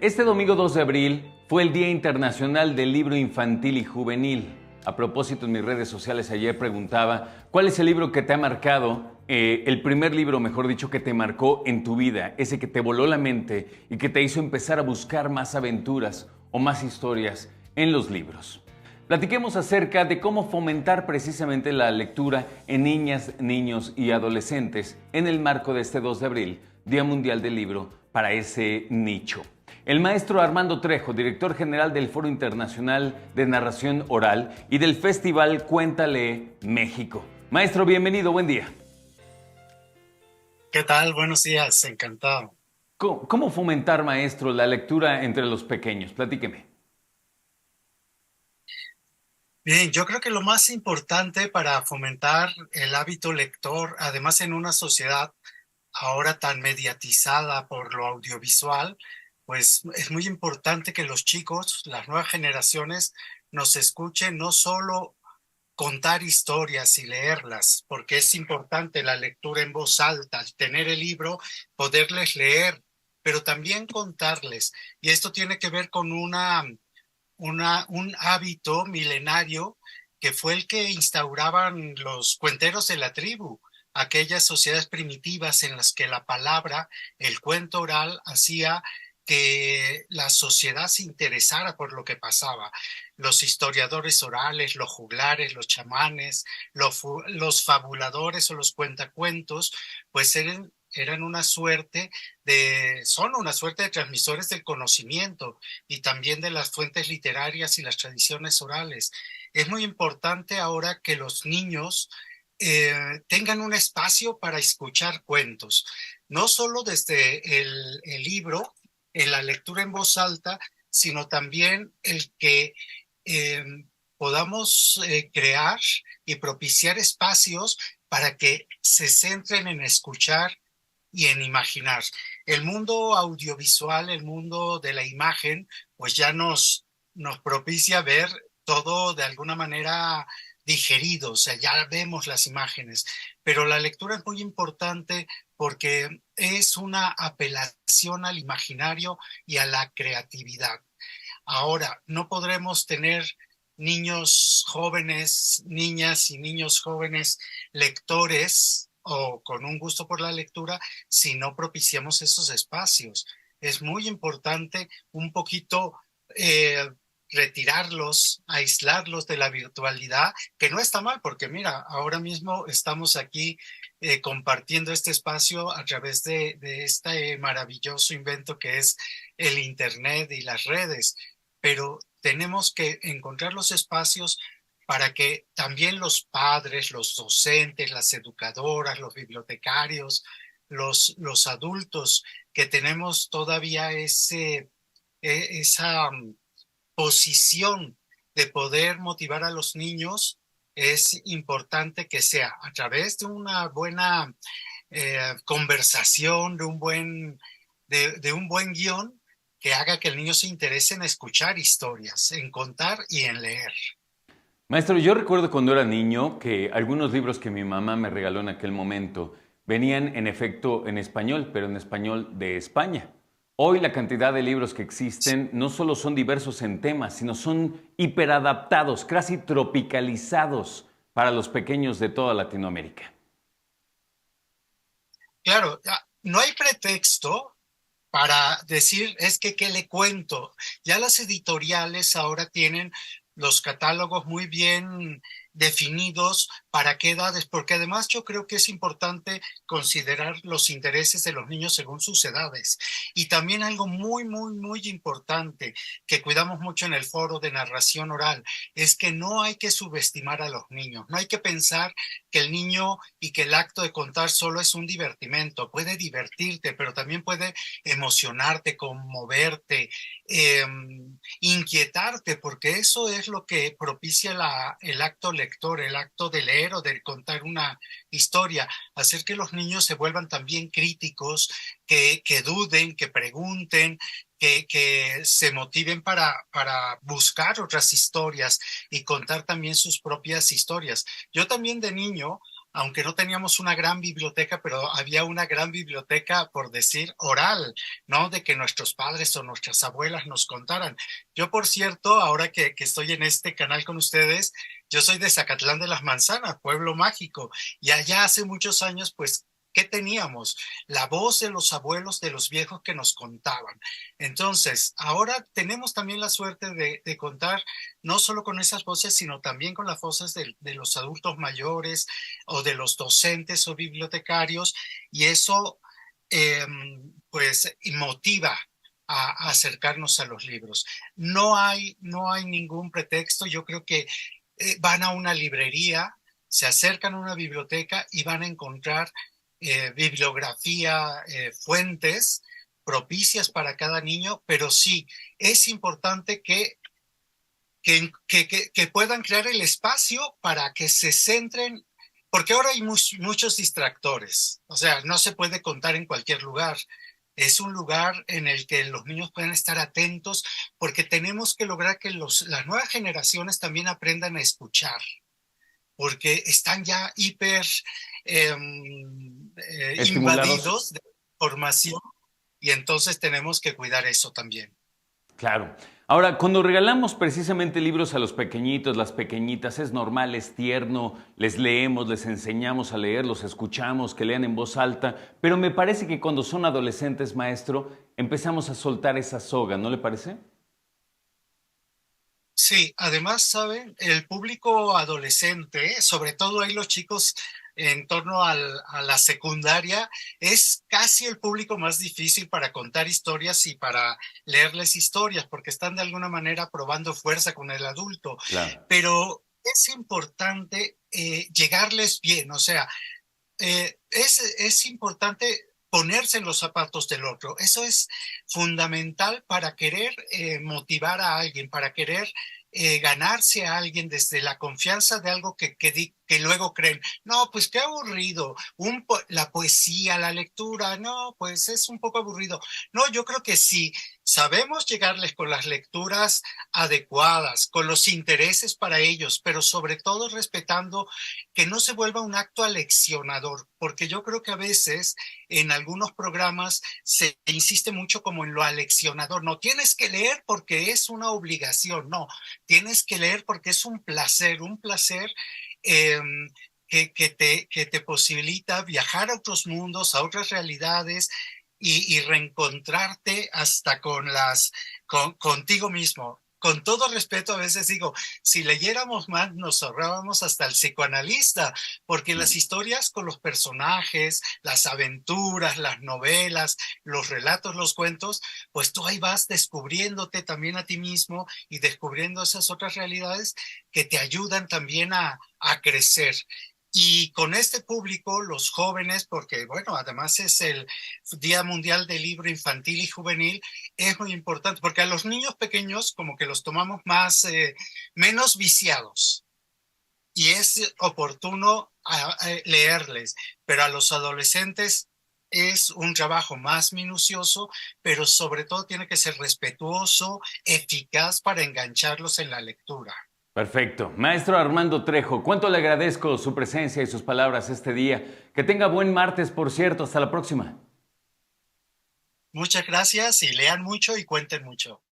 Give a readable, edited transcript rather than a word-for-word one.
Este domingo 2 de abril fue el Día Internacional del Libro Infantil y Juvenil. A propósito, en mis redes sociales ayer preguntaba, ¿cuál es el libro que te ha marcado? El primer libro, mejor dicho, que te marcó en tu vida, ese que te voló la mente y que te hizo empezar a buscar más aventuras o más historias en los libros. Platiquemos acerca de cómo fomentar precisamente la lectura en niñas, niños y adolescentes en el marco de este 2 de abril, Día Mundial del Libro, para ese nicho. El maestro Armando Trejo, director general del Foro Internacional de Narración Oral y del Festival Cuéntale México. Maestro, bienvenido, buen día. ¿Qué tal? Buenos días, encantado. ¿Cómo fomentar, maestro, la lectura entre los pequeños? Platíqueme. Bien, yo creo que lo más importante para fomentar el hábito lector, además en una sociedad ahora tan mediatizada por lo audiovisual, pues es muy importante que los chicos, las nuevas generaciones, nos escuchen no solo contar historias y leerlas, porque es importante la lectura en voz alta, tener el libro, poderles leer, pero también contarles. Y esto tiene que ver con un hábito milenario que fue el que instauraban los cuenteros de la tribu, aquellas sociedades primitivas en las que la palabra, el cuento oral, hacía que la sociedad se interesara por lo que pasaba. Los historiadores orales, los juglares, los chamanes, los fabuladores o los cuentacuentos, pues eran una suerte son una suerte de transmisores del conocimiento y también de las fuentes literarias y las tradiciones orales. Es muy importante ahora que los niños tengan un espacio para escuchar cuentos, no solo desde el libro, en la lectura en voz alta, sino también el que eh, podamos crear y propiciar espacios para que se centren en escuchar y en imaginar. El mundo audiovisual, el mundo de la imagen, pues ya nos propicia ver todo de alguna manera digerido, o sea, ya vemos las imágenes, pero la lectura es muy importante porque es una apelación al imaginario y a la creatividad. Ahora, no podremos tener niños jóvenes, niñas y niños jóvenes lectores o con un gusto por la lectura si no propiciamos esos espacios. Es muy importante un poquito eh, retirarlos, aislarlos de la virtualidad, que no está mal, porque mira, ahora mismo estamos aquí compartiendo este espacio a través de este maravilloso invento que es el Internet y las redes, pero tenemos que encontrar los espacios para que también los padres, los docentes, las educadoras, los bibliotecarios, los adultos que tenemos todavía esa posición de poder motivar a los niños, es importante que sea a través de una buena conversación, de un buen guión que haga que el niño se interese en escuchar historias, en contar y en leer. Maestro, yo recuerdo cuando era niño que algunos libros que mi mamá me regaló en aquel momento venían en efecto en español, pero en español de España. Hoy la cantidad de libros que existen no solo son diversos en temas, sino son hiperadaptados, casi tropicalizados para los pequeños de toda Latinoamérica. Claro, no hay pretexto para decir, es que, ¿qué le cuento? Ya las editoriales ahora tienen los catálogos muy bien definidos para qué edades, porque además yo creo que es importante considerar los intereses de los niños según sus edades. Y también algo muy, muy, muy importante que cuidamos mucho en el foro de narración oral, es que no hay que subestimar a los niños, no hay que pensar que el niño y que el acto de contar solo es un divertimento, puede divertirte, pero también puede emocionarte, conmoverte, eh, inquietarte, porque eso es lo que propicia el acto lector, el acto de leer o de contar una historia, hacer que los niños se vuelvan también críticos, que duden, que pregunten, que se motiven para buscar otras historias y contar también sus propias historias. Yo también de niño aunque no teníamos una gran biblioteca, pero había una gran biblioteca, por decir, oral, ¿no? De que nuestros padres o nuestras abuelas nos contaran. Yo, por cierto, ahora que estoy en este canal con ustedes, yo soy de Zacatlán de las Manzanas, pueblo mágico, y allá hace muchos años, pues, ¿qué teníamos? La voz de los abuelos, de los viejos que nos contaban. Entonces, ahora tenemos también la suerte de contar no solo con esas voces, sino también con las voces de los adultos mayores o de los docentes o bibliotecarios, y eso eh, pues motiva a acercarnos a los libros. No hay ningún pretexto. Yo creo que van a una librería, se acercan a una biblioteca y van a encontrar bibliografía, fuentes propicias para cada niño, pero sí, es importante que puedan crear el espacio para que se centren, porque ahora hay muchos distractores, o sea, no se puede contar en cualquier lugar. Es un lugar en el que los niños pueden estar atentos, porque tenemos que lograr que las nuevas generaciones también aprendan a escuchar, porque están ya hiper eh, Estimulados. invadidos de información, y entonces tenemos que cuidar eso también. Claro. Ahora, cuando regalamos precisamente libros a los pequeñitos, las pequeñitas, es normal, es tierno, les leemos, les enseñamos a leer, los escuchamos, que lean en voz alta, pero me parece que cuando son adolescentes, maestro, empezamos a soltar esa soga, ¿no le parece? Sí, además, ¿saben? El público adolescente, sobre todo ahí los chicos en torno a la secundaria, es casi el público más difícil para contar historias y para leerles historias, porque están de alguna manera probando fuerza con el adulto. Claro. Pero es importante llegarles bien, o sea, es importante ponerse en los zapatos del otro. Eso es fundamental para querer motivar a alguien, para querer ganarse a alguien desde la confianza de algo que luego creen, no, pues qué aburrido, la poesía, la lectura, no, pues es un poco aburrido. No, yo creo que sí, sabemos llegarles con las lecturas adecuadas, con los intereses para ellos, pero sobre todo respetando que no se vuelva un acto aleccionador, porque yo creo que a veces en algunos programas se insiste mucho como en lo aleccionador. No tienes que leer porque es una obligación, no, tienes que leer porque es un placer eh, que te posibilita viajar a otros mundos, a otras realidades y reencontrarte hasta contigo mismo. Con todo respeto, a veces digo, si leyéramos más, nos ahorrábamos hasta el psicoanalista, porque las historias con los personajes, las aventuras, las novelas, los relatos, los cuentos, pues tú ahí vas descubriéndote también a ti mismo y descubriendo esas otras realidades que te ayudan también a crecer. Y con este público, los jóvenes, porque bueno, además es el Día Mundial del Libro Infantil y Juvenil, es muy importante, porque a los niños pequeños como que los tomamos menos viciados y es oportuno leerles, pero a los adolescentes es un trabajo más minucioso, pero sobre todo tiene que ser respetuoso, eficaz para engancharlos en la lectura. Perfecto. Maestro Armando Trejo, cuánto le agradezco su presencia y sus palabras este día. Que tenga buen martes, por cierto. Hasta la próxima. Muchas gracias y lean mucho y cuenten mucho.